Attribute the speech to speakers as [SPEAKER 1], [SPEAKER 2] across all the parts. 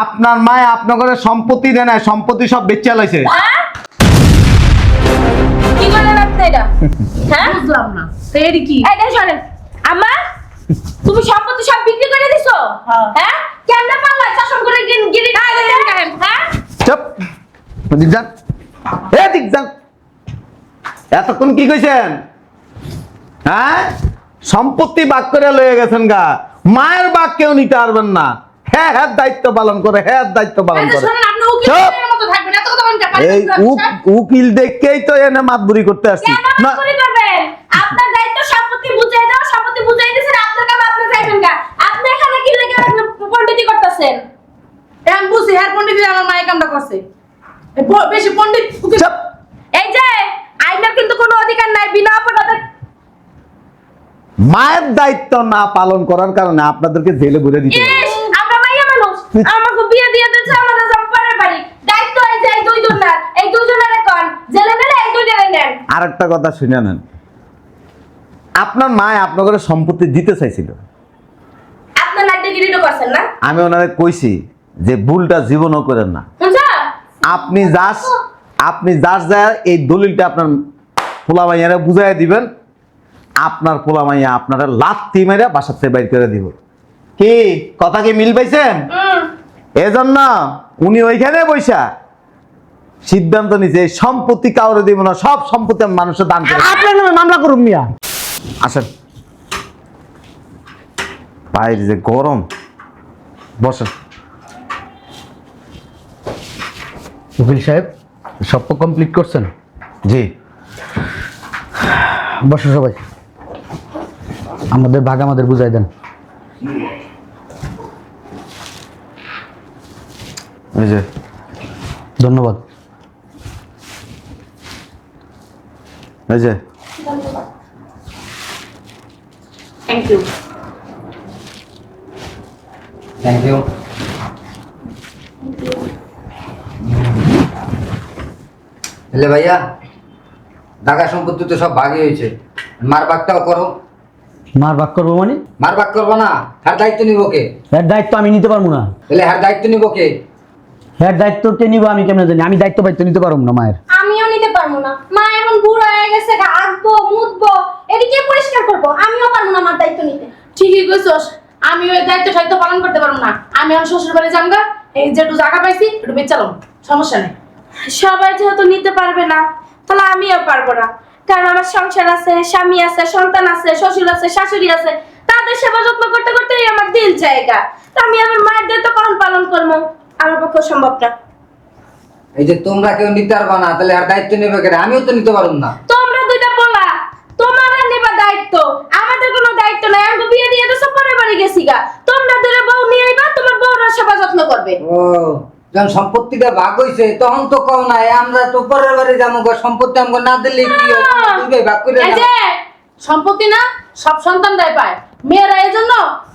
[SPEAKER 1] আপনার মায়ে আপনার সম্পত্তি দেয় না, সম্পত্তি সব বেচে লাইছে।
[SPEAKER 2] কি করলেন আপনি এটা? হ্যাঁ
[SPEAKER 3] বুঝলাম না তো এর কি
[SPEAKER 2] এই দেখো শুনেন আম্মা তুমি সম্পত্তি সব বিক্রি করে দিছো হ্যাঁ কেন পারলা শাসন করে গিরি হ্যাঁ
[SPEAKER 1] চুপ দিক যান, দিক যান। এতক্ষণ কি কইছেন? হ্যাঁ, সম্পত্তি ভাগ করে লয়ে গেছেন গা, মায়ের ভাগ কেউ নিতে পারবেন না। হ্যাঁ হ্যাঁ দায়িত্ব পালন করে, হ্যাঁ দায়িত্ব পালন করে।
[SPEAKER 3] শুনেন আপনি উকিলের মতো থাকবেন এত কথা বলেন কেন?
[SPEAKER 1] এই উকিল দেখেই তো এনে মাতবুরি করতে আসছি
[SPEAKER 2] কেন মাতবুরি করবেন? আপনার দায়িত্ব সম্পত্তি বুঝাই দাও, সম্পত্তি বুঝাই দিছেন, আপনার কাম আপনি যাইবেন গা। আপনি এখানে কি লাগি পণ্ডিতি করতেছেন?
[SPEAKER 3] আমি বুঝি হ্যাঁ পণ্ডিত আমার মায়ের কামটা করছে বেশি পণ্ডিত উকিল
[SPEAKER 1] চুপ।
[SPEAKER 2] এই যে আইনের কিন্তু কোনো অধিকার নাই বিনা অপরাধে।
[SPEAKER 1] মায়ের দায়িত্ব না পালন করার কারণে আপনাদেরকে জেলে ভরে দিতে হবে।
[SPEAKER 2] ইস, আমরা মাইয়া মানুষ, আমাকে বিয়ে দিয়ে দিয়েছে আমাদের জম্পারের বাড়ি। দায়িত্ব এই যে এই দুইজনের, এই দুইজনের এখন জেলে নেন, এই দুইজনের নেন।
[SPEAKER 1] আরেকটা কথা শুনে নেন, আপনার মায়ে আপনাদের সম্পত্তি দিতে চাইছিল,
[SPEAKER 2] আপনার নাট্য গিরিটো করছেন না?
[SPEAKER 1] আমি ওনারে কইছি যে ভুলটা জীবনও করেন না।
[SPEAKER 2] বুঝছো?
[SPEAKER 1] আপনি যার যায় এই দলিলটা আপনার পোলা মাইয়ারে বুঝাই দিবেন, আপনার পোলা মাইয়া আপনারা লাথি মেরে বাসার থেকে বাইর করে দিব। কি কথা কি মিল পাইছেন? এজন্য উনি ওইখানে বৈশা সিদ্ধান্ত নিছে এই সম্পত্তি কাউরে দিব না, সব সম্পত্তি আমি মানুষের দান করে।
[SPEAKER 4] আপনার নামে মামলা করুন মিয়া।
[SPEAKER 1] আসেন, বাইরে যে গরম, বসেন।
[SPEAKER 4] উকিল সাহেব সব কমপ্লিট করছেন?
[SPEAKER 1] জি।
[SPEAKER 4] বসো সবাই, আমাদের ভাগ আমাদের বুঝাই দেন।
[SPEAKER 1] এই যে
[SPEAKER 4] ধন্যবাদ।
[SPEAKER 1] এই যে
[SPEAKER 3] থ্যাংক ইউ
[SPEAKER 4] থ্যাংক ইউ।
[SPEAKER 5] এলে ভাইয়া ঢাকা সম্পত্তি তো সব ভাগই হয়েছে, মার ভাগটাও করো।
[SPEAKER 4] মার ভাগ করবো মানে?
[SPEAKER 5] মার ভাগ করবো না, হার দায়িত্ব নিব কে?
[SPEAKER 4] এর দায়িত্ব আমি নিতে পারবো না।
[SPEAKER 5] এলে হার দায়িত্ব নিব কে?
[SPEAKER 4] এর দায়িত্ব কে নিব আমি কেমনে জানি? আমি দায়িত্ব নিতে পারবো না মায়ের।
[SPEAKER 2] আমিও নিতে পারবো না। মা এখন বুড়ো হয়ে গেছে, আঁকবো মুতবো, এটি কে পরিষ্কার করবো? আমিও পারবো না আমার দায়িত্ব নিতে।
[SPEAKER 3] ঠিকই কইছস, আমি ওই দায়িত্ব পালন করতে পারবো না। আমি আমার শ্বশুর বাড়ি যামগা, এই যেটু জায়গা পাইছি একটু বেচালাম, সমস্যা নেই।
[SPEAKER 2] সবাই যেহেতু নিতে পারবে না, তাহলে আমিও পারবো না। কারণ আমার সংসার আছে, স্বামী আছে, সন্তান আছে, শ্বশুর আছে, শাশুড়ি আছে, তাদের সেবা যত্ন করতে করতেই আমার দিল জায়গা। তা আমি আমার মায়ের দায়িত্ব কখন পালন করবো? আমার পক্ষে সম্ভব না।
[SPEAKER 5] এই যে তোমরা কেউ নিতে পারবা না, তাহলে আর দায়িত্ব নেবে কে? আমিও তো নিতে পারবো না।
[SPEAKER 2] তোমরা দুইটা বলা, তোমার আর নেবা দায়িত্ব, আমাদের কোনো দায়িত্ব নাই। আমি বিয়ে দিয়ে তো পরের বাড়ি গেছি গা। তোমরা দুইটা বউ নিয়ে আইবা, তোমার বউরা সেবা যত্ন করবে।
[SPEAKER 5] ও, যখন সম্পত্তিটা ভাগ হইছে তখন তো কও নাই আমরা তো পরের বাড়ি যাবো, সম্পত্তি আমাকে না দিলে কি হয়? তোমরা দুইটাই ভাগ করে
[SPEAKER 3] এই
[SPEAKER 5] নাও।
[SPEAKER 3] যে সম্পত্তি না সব সন্তানরাই পায়, মেয়েরা এই জন্য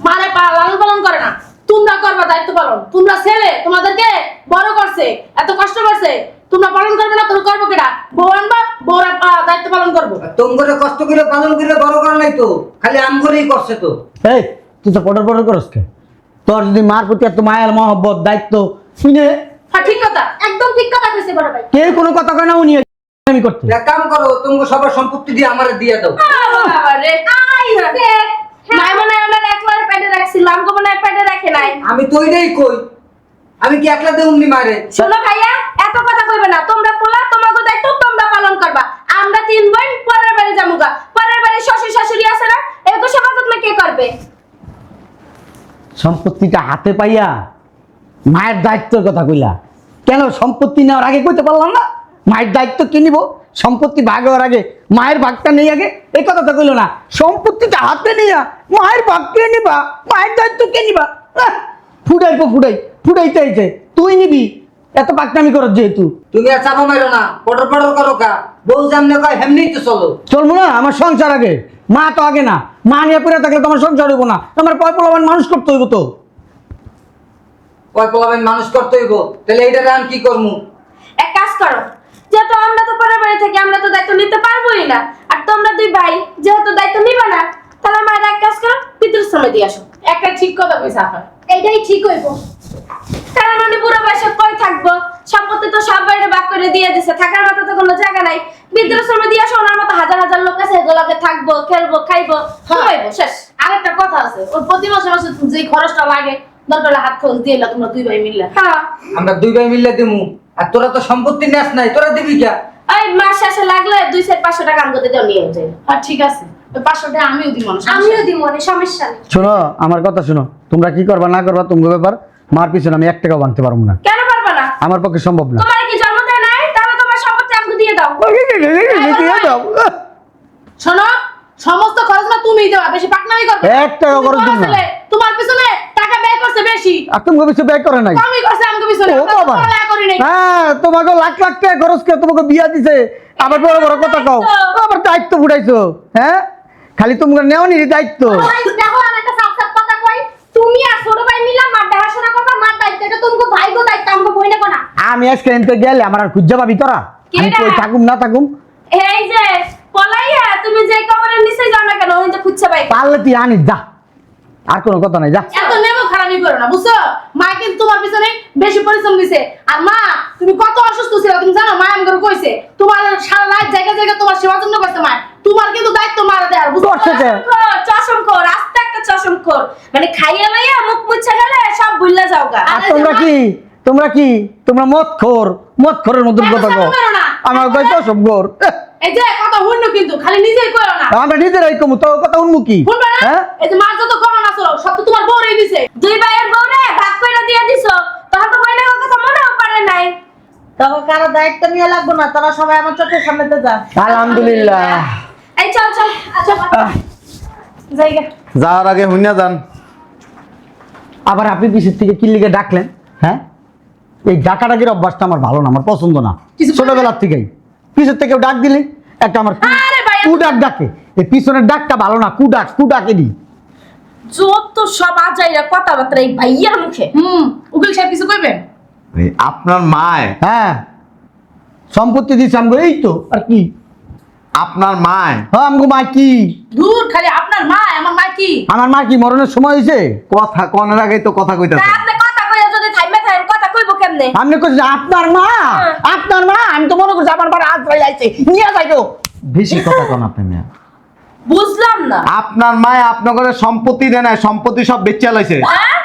[SPEAKER 3] মারে লালন পালন করে না। তোমরা করবা দায়িত্ব পালন। তোমরা ছেলে, তোমাদেরকে বড় করছে, এত কষ্ট করছে, তোমরা পালন করবে না? তোমরা করবো কেটা? বউ আনবা, বউরা দায়িত্ব পালন করবো।
[SPEAKER 5] তোমরা কষ্ট করে পালন করে বড় করা নাই তো, খালি আম করেই করছে তো।
[SPEAKER 4] এই তুই তো পটর করস কে? তোর যদি মার প্রতি এত মায়ার মহব্বত দায়িত্ব শুনে
[SPEAKER 3] হ্যাঁ ঠিক কথা,
[SPEAKER 2] একদম ঠিক কথা কইছে বড় ভাই।
[SPEAKER 4] কেউ কোনো কথা কয় না, উনি আমি করতে।
[SPEAKER 5] এক কাম করো, তোমরা সবার সম্পত্তি দিয়ে আমারে দিয়ে দাও।
[SPEAKER 3] বাবা রে,
[SPEAKER 2] আইছে নাই মনে হয় ওনার একলার পেটে রাখছিল, আমগো মনে হয় পেটে রাখে নাই।
[SPEAKER 5] আমি তো ওইটাই কই, আমি কি একলা দেউমনি মারে?
[SPEAKER 2] শোনো ভাইয়া, এত কথা কইবে না। তোমরা পোলা, তোমাগো দায়িত্ব তোমরা পালন করবা। আমরা তিন বোন পরের বাড়ি যামুগা। পরের বাড়ি শ্বশুর শাশুড়ি আছে না, এত সেবা যত্ন কে করবে?
[SPEAKER 4] সম্পত্তিটা হাতে পাইয়া মায়ের দায়িত্বের কথা কইলা কেন? সম্পত্তি নেওয়ার আগে কইতে পারলাম না মায়ের দায়িত্ব কে নিব? সম্পত্তি ভাগ হওয়ার আগে মায়ের ভাগটা নেই আগে, এই কথাটা কইলো না। সম্পত্তিটা হাতে নিয়া মায়ের ভাগ কে নিবা, মায়ের দায়িত্ব কে নিবা? ফুটাইতে আইছে তুই নিবি, এত পাকনামি করো যেহেতু।
[SPEAKER 5] তুমি আর চাপা মারো না, পটর পটর করো কা। বউ যেমনে কয় হেমনি তো চলো।
[SPEAKER 4] চলবো না, আমার সংসার আগে, মা তো আগে না। মা নিয়ে পড়ে থাকলে তোমার সংসার হইব না, তোমার পয় পোলাবান মানুষ করতে হইব তো।
[SPEAKER 5] কয় পোলাবেন মানুষ করতে হইব, তাহলে এইটা আমি কি করমু?
[SPEAKER 2] এক কাজ করো, যেহেতু আমরা তো পরের বাড়ি থেকে আমরা তো দায়িত্ব নিতে পারবোই না, আর তোমরা দুই ভাই যেহেতু দায়িত্ব নিবে না, তাহলে আমার এক কাজ করো, পিতৃশ্রমে দিয়ে আসো।
[SPEAKER 3] একটা ঠিক কথা কইছে আপা।
[SPEAKER 2] এইটাই ঠিক হইব। কারণ থাকবো? সম্পত্তি তো সব বাইরে ভাগ করে দিয়ে দিছে, থাকার মতো তো কোনো জায়গা নাই। বৃদ্ধাশ্রমে দিয়ে আসো, ওনার মতো হাজার হাজার লোক আছে, এগুলোকে থাকবো, খেলবো, খাইবো, ঘুমাইবো, শেষ।
[SPEAKER 3] আরেকটা কথা আছে, ওর প্রতি মাসে মাসে যে খরচটা লাগে দরকার হলে হাত খরচ দিয়ে এলা তোমরা দুই ভাই মিললে।
[SPEAKER 2] হ্যাঁ,
[SPEAKER 5] আমরা দুই ভাই মিললে দিমু। আর তোরা তো সম্পত্তি নেস নাই, তোরা দিবি কে?
[SPEAKER 2] ওই মাস শেষে লাগলে 200-500 টাকা আমাকে দিতেও নিয়ে যায়।
[SPEAKER 3] আর ঠিক আছে, ওই 500 টাকা আমিও দিব না,
[SPEAKER 2] আমিও দিব, মানে সমস্যা নেই।
[SPEAKER 4] শোনো আমার কথা শোনো, তোমরা কি করবা না করবা তোমার ব্যাপার। মার পিছনে আমি 1 টাকাও ভাঙতে পারবো না,
[SPEAKER 2] কেন পারবে না?
[SPEAKER 4] আমার পক্ষে সম্ভব না।
[SPEAKER 2] তোমার কি জন্ম দেয় নাই? তাহলে তোমার সম্পত্তি আমাকে দিয়ে দাও।
[SPEAKER 4] দিয়ে দাও।
[SPEAKER 3] শোনো, সমস্ত খরচ না তুমিই দেওয়া, বেশি পাকনামি করবে।
[SPEAKER 4] 1 টাকা
[SPEAKER 3] তুমি
[SPEAKER 4] খরচ
[SPEAKER 3] বড়
[SPEAKER 4] দিন না।
[SPEAKER 3] ছেলে, তোমার পিছনে টাকা ব্যয় করছে বেশি,
[SPEAKER 4] আর তুমি কিছু ব্যয় করে নাই।
[SPEAKER 3] কমই করছে আমাকে পিছনে।
[SPEAKER 4] ও বাবা,
[SPEAKER 3] ব্যয় করি নাই।
[SPEAKER 4] হ্যাঁ তোমাকে লাখ লাখ টাকা খরচ করে তোমাকে বিয়া দিছে, আবার বড় বড় কথা কও, আবার দায়িত্ব ফুটাইছো। হ্যাঁ, খালি তোমাকে নেওয়ানি দায়িত্ব।
[SPEAKER 2] দেখো আমি একটা সাফ সাফ কথা কই, তুমি আর ছোট ভাই মিলা মার দেখাশোনা করবা, মার দায়িত্ব এটা তোমাকে ভাই গো দায়িত্ব, আমাকে বই না কোনা।
[SPEAKER 4] আমি আজকে এনতে গেলে আমার আর খুঁজে পাবি তোরা? আমি
[SPEAKER 2] কেডা?
[SPEAKER 4] কই থাকুম না থাকুম,
[SPEAKER 2] এই যে পলাইয়া তুমি যে কবরের নিচে যাও না কেন, ওই যে খুঁজছে ভাই।
[SPEAKER 4] পারলে তুই আনিস যা, আর কোনো কথা নাই, যা।
[SPEAKER 3] এত নেমো খারাপই করো না, বুঝছো? মা কিন্তু তোমার পিছনে বেশি পরিশ্রম দিছে। আর মা, তুমি কত অসুস্থ ছিল তুমি জানো? মা আমাকে কইছে তোমার সারা রাত জায়গা জায়গা তোমার সেবা যত্ন করতে। মা, তোমার কিন্তু দায়িত্ব মারা দেয়ার, বুঝছো?
[SPEAKER 4] করছে কে?
[SPEAKER 2] চশমখোর, আস্তে একটা চশমখোর, মানে খাইয়া লইয়া মুখ মুছে গেলে সব ভুললা যাওগা।
[SPEAKER 4] আর তোমরা কি মদ খোরের মতন
[SPEAKER 3] এত
[SPEAKER 4] কথা কও।
[SPEAKER 3] চাপা করো না।
[SPEAKER 4] আমার কইতো সব গোর।
[SPEAKER 3] এই যে কথা শুনলো কিন্তু খালি নিজেই করো না,
[SPEAKER 4] আমরা নিজেরাই কমু, তো কথা শুনবো কি?
[SPEAKER 3] শুনবে না?
[SPEAKER 4] হ্যাঁ,
[SPEAKER 3] এই যে মার যত গহনা ছিল সব তো তোমার বউরেই দিছে।
[SPEAKER 2] দুই ভাইয়ের বউরে ভাগ কইরা দিয়ে দিছো, তখন তো বইনের কথা মনেও পড়ে নাই।
[SPEAKER 6] তখন কারো দায়িত্ব নিয়ে লাগবো না, তোরা সবাই আমার চোখের সামনেতে যা।
[SPEAKER 4] আলহামদুলিল্লাহ।
[SPEAKER 2] এই চল চল, আচ্ছা জায়গা
[SPEAKER 1] যাওয়ার আগে হুইনা যান।
[SPEAKER 4] আবার আপনি পিছের থেকে কি লিগে ডাকলেন? হ্যাঁ, এই ডাকাডাকির অভ্যাসটা আমার ভালো না, আমার পছন্দ না।
[SPEAKER 3] কিছু
[SPEAKER 4] ছোটবেলার থেকেই পিছের থেকে ডাক দিলে একটা আমার
[SPEAKER 3] আরে ভাই,
[SPEAKER 4] কুডাক ডাকে, এই পিছনের ডাকটা ভালো না, কুডাকে দি।
[SPEAKER 2] যত সব আজাইরা কথাবার্তা এই ভাইয়ার মুখে।
[SPEAKER 3] উকিল সাহেব কিছু কইবেন?
[SPEAKER 1] আপনার মায়,
[SPEAKER 4] হ্যাঁ, সম্পত্তি দিচ্ছে আমগো, এই তো আর কি।
[SPEAKER 1] আপনার মায়
[SPEAKER 4] হ্যাঁ, আমগো মা কি?
[SPEAKER 3] দূর, খালি আপনার মা, আমার মা কি?
[SPEAKER 4] আমার মা কি মরণের সময় হয়েছে?
[SPEAKER 1] কথা কনের আগেই তো কথা
[SPEAKER 2] তা
[SPEAKER 1] কইতাছে।
[SPEAKER 2] আপনি কথা কইয়া যদি থাইমে থাইন কথা কইবো কেমনে?
[SPEAKER 4] আপনি কইছেন আপনার মা, আপনার মা, আমি তো মনে করছি আমার মা হাত ফেলে আইছে, নিয়ে যাইতো।
[SPEAKER 1] বেশি কথা কন আপনি মিয়া।
[SPEAKER 2] বুঝলাম না।
[SPEAKER 1] আপনার মায় আপনার সম্পত্তি দেয় না, সম্পত্তি সব বেচে লাইছে।
[SPEAKER 2] হ্যাঁ?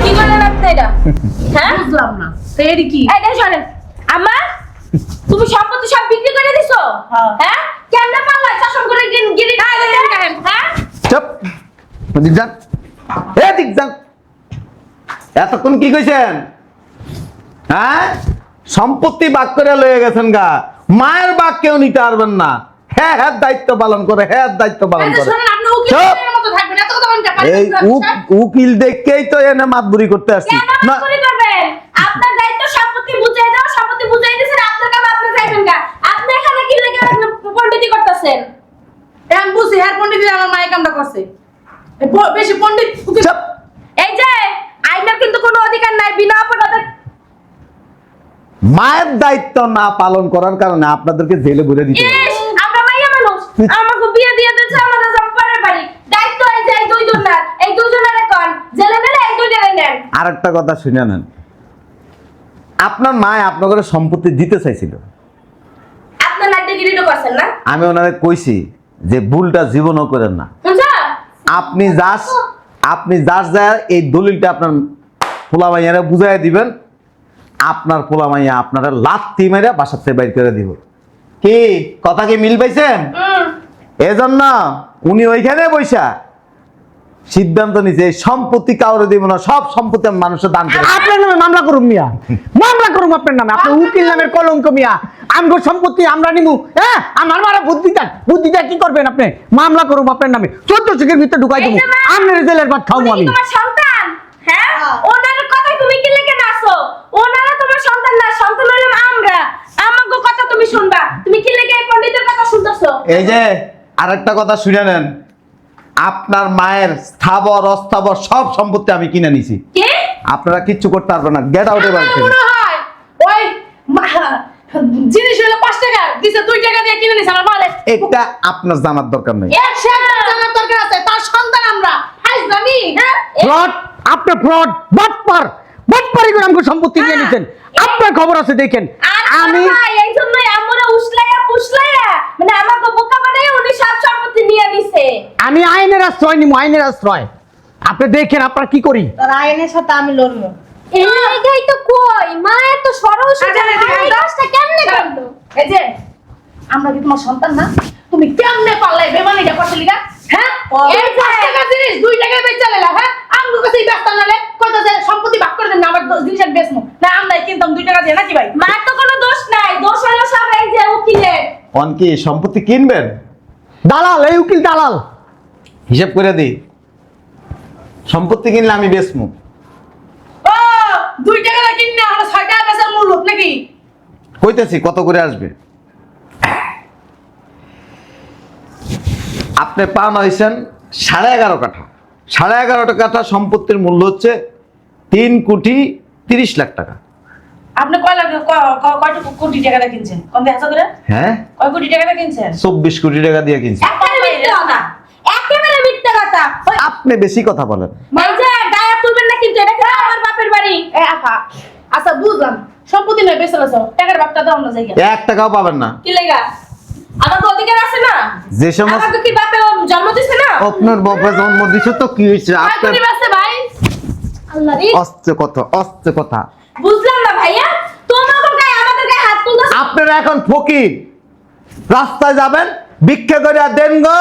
[SPEAKER 2] কি করলেন আপনি এটা? হ্যাঁ?
[SPEAKER 3] বুঝলাম না তো এর কি?
[SPEAKER 2] এই দেখো শোনেন, আম্মা তুমি সম্পত্তি সব বিক্রি করে দিছো?
[SPEAKER 6] হ্যাঁ।
[SPEAKER 2] হ্যাঁ? কেমনে পারলা চশম করে গিরি হ্যাঁ?
[SPEAKER 1] চুপ, দিক যান, দিক যান। এতক্ষণ কি কইছেন? হ্যাঁ, সম্পত্তি ভাগ করে লয়ে গেছেন গা, মায়ের ভাগ কেউ নিতে পারবেন না। হ্যাঁ হ্যাঁ, দায়িত্ব পালন করে, হ্যাঁ দায়িত্ব পালন
[SPEAKER 3] এই যে
[SPEAKER 1] করে।
[SPEAKER 3] শুনেন, আপনি উকিল
[SPEAKER 1] চুপ।
[SPEAKER 3] সাহেবের মতো থাকবেন, এত কথা বলেন কেন?
[SPEAKER 1] এই উকিল দেখেই তো এনে মাতবুরি করতে আসছি
[SPEAKER 2] কেন
[SPEAKER 1] না।
[SPEAKER 2] করে করবেন? আপনার দায়িত্ব সম্পত্তি বুঝাই দাও, সম্পত্তি বুঝাই দিছেন, আপনার কাম আপনি চাইবেন না। আপনি এখানে কি লেগে পণ্ডিতি করতেছেন?
[SPEAKER 3] আমি বুঝি হ্যাঁ, পণ্ডিত আমার মায়ের কামটা করছে। এই বেশি পণ্ডিত উকিল।
[SPEAKER 1] চুপ।
[SPEAKER 2] এই যে আইনের কিন্তু কোনো অধিকার নাই বিনা অপরাধে।
[SPEAKER 1] মায়ের দায়িত্ব না পালন করার কারণে আপনাদেরকে জেলে ভরে দিতে হবে।
[SPEAKER 2] ইস, আমরা মাইয়া মানুষ, আমাকে বিয়ে দিয়ে দিয়েছে আমাদের সব পরের বাড়ি। দায়িত্ব এই যে এই দুইজনের, এই দুইজনের কোন জেলে নেলে এই দুইজনের নেন।
[SPEAKER 1] আরেকটা কথা শুনে নেন, আপনার মা আপনাদের সম্পত্তি দিতে চাইছিল,
[SPEAKER 2] আপনার নাট্যগিরিটা করছেন না?
[SPEAKER 1] আমি ওনারে কইছি যে ভুলটা জীবনও করেন না।
[SPEAKER 2] বুঝছো?
[SPEAKER 1] আপনি যার যায় এই দলিলটা আপনার পোলা মাইয়ারে বুঝাই দিবেন, আপনার পোলা মাইয়া আপনারা লাথি মেরে বাসার থেকে বাইর করে দিব। কি কথা কি মিল পাইছেন? এজন্য উনি ওইখানে বৈশা সিদ্ধান্ত নিছে এই সম্পত্তি কাউরে দিব না, সব সম্পত্তি আমি মানুষের দান করে।
[SPEAKER 4] আপনার নামে মামলা করুম মিয়া, মামলা করুম আপনার নামে। আপনি উকিল নামের কলঙ্ক মিয়া, আমগো সম্পত্তি আমরা নিমু। হ্যাঁ, আমার মারা বুদ্ধিটা কি করবেন আপনি? মামলা করুম আপনার নামে, 14 চোখের ভিতরে ঢুকাই দেবো, আপনার জেলের ভাত খাবো
[SPEAKER 2] উনি
[SPEAKER 4] আমি।
[SPEAKER 2] তোমার সন্তান? হ্যাঁ? ওনার কথা তুমি কি লেগে নাচো? ওনারা তোমার সন্তান না, সন্তান হইলাম আমরা। আমাগো কথা তুমি শুনবা। তুমি কি লেগে এই পণ্ডিতের কথা শুনতেছো?
[SPEAKER 1] এই যে আরেকটা কথা শুনে নেন, আপনার মায়ের স্থাবর অস্থাবর সব সম্পত্তি আমি কিনে নিছি,
[SPEAKER 2] কি?
[SPEAKER 1] আপনারা কিচ্ছু করতে পারবেন না। গেট আউটে বাড়ি
[SPEAKER 3] আমার
[SPEAKER 1] থেকে।
[SPEAKER 3] মনে হয় ওই জিনিস হলো 5 টাকা দিছে, 2 টাকা দিয়ে কিনে নিছে আমার মালে।
[SPEAKER 1] এটা আপনার জানার দরকার নেই।
[SPEAKER 3] এক সাথে জানার দরকার আছে, তার সন্তান আমরা। আইস জানি, হ্যাঁ?
[SPEAKER 4] ফ্রড, আপনি ফ্রড, বাটপার বাড়াবাড়ি করে আমাকে সম্পত্তি নিয়ে নিছেন। আপনার খবর আছে দেখেন। আমি
[SPEAKER 2] এই জন্যই আমরা উসলাইয়া পুসলাইয়া মানে আমাকে বোকা বানায় উনি সব সম্পত্তি নিয়ে নিছে।
[SPEAKER 4] আমি আইনের আশ্রয় নিব, আইনের আশ্রয়। আপনি দেখেন আপনার কি করি।
[SPEAKER 6] তোর আইনের সাথে আমি লড়বো।
[SPEAKER 2] এই জায়গায় তো কই মা এত সরল সোজা এই কাজটা কেমনে করলো?
[SPEAKER 3] এই যে আমরা কি তোমার সন্তান না? তুমি কেমনে পারলে বেমানিটা করতে লিগা? হ্যাঁ এই 5 টাকা জিনিস 2 টাকায় বেচা লাইলা। হ্যাঁ আমগো কাছে ব্যস্ত নালে কইতাছে সম্পত্তি ভাগ করে দেন না, আমার জিনিসের বেচমু না, আমরাই কিনতাম 2 টাকা দিয়ে নাকি ভাই?
[SPEAKER 2] মার তো কোনো দোষ নাই, দোষ হলো সব এই যে উকিলের।
[SPEAKER 1] অন কি সম্পত্তি কিনবেন?
[SPEAKER 4] দালাল, এই উকিল দালাল।
[SPEAKER 1] হিসাব করে দিই, সম্পত্তি কিনলে আমি বেচমু।
[SPEAKER 3] ও 2 টাকা দিয়ে কিনলে আমরা 6 টাকা বেচার মূল্য নাকি?
[SPEAKER 1] কইতেছি কত করে আসবে। আপনি পান হয়েছেন 11.5 কাঠা। 11.5 কাঠা সম্পত্তির মূল্য হচ্ছে 3,30,00,000 টাকা।
[SPEAKER 3] আপনি কয় লাখ কয়টা কোটি টাকা দিয়ে কিনছেন? কোন দেখা করে?
[SPEAKER 1] হ্যাঁ,
[SPEAKER 3] কয় কোটি টাকা দিয়ে কিনছেন?
[SPEAKER 1] 24 কোটি টাকা দিয়ে কিনছি।
[SPEAKER 2] একেবারে মিথ্যা কথা, একেবারে মিথ্যা কথা। ওই
[SPEAKER 1] আপনি বেশি কথা বলেন।
[SPEAKER 2] এই যে গায়ে তুলবেন না কিন্তু, এটা কিন্তু আমার বাপের বাড়ি।
[SPEAKER 3] এ আফা, আচ্ছা বুঝলাম, সম্পত্তি নয় বেচে লাছো, টাকার ভাগটা দাও না জায়গা।
[SPEAKER 1] 1 টাকাও পাবেন না।
[SPEAKER 2] কি লেগা? আমার তো অধিকার আছে না?
[SPEAKER 1] যে সমস্ত
[SPEAKER 2] আমাকে কি বাপে জন্ম দিছে না?
[SPEAKER 1] আপনার বাবা জন্ম দিছে তো কি হয়েছে?
[SPEAKER 3] কয়
[SPEAKER 1] আপনার
[SPEAKER 3] কোটি বেচে ভাই?
[SPEAKER 2] আল্লাহ রে,
[SPEAKER 1] অস্তে কথা।
[SPEAKER 2] বুঝলাম না ভাইয়া, তোমাদের গায়ে আমাদের গায়ে হাত তুলছো।
[SPEAKER 1] আপনারা এখন ফকির, রাস্তায় যাবেন ভিক্ষা করে দেন গো,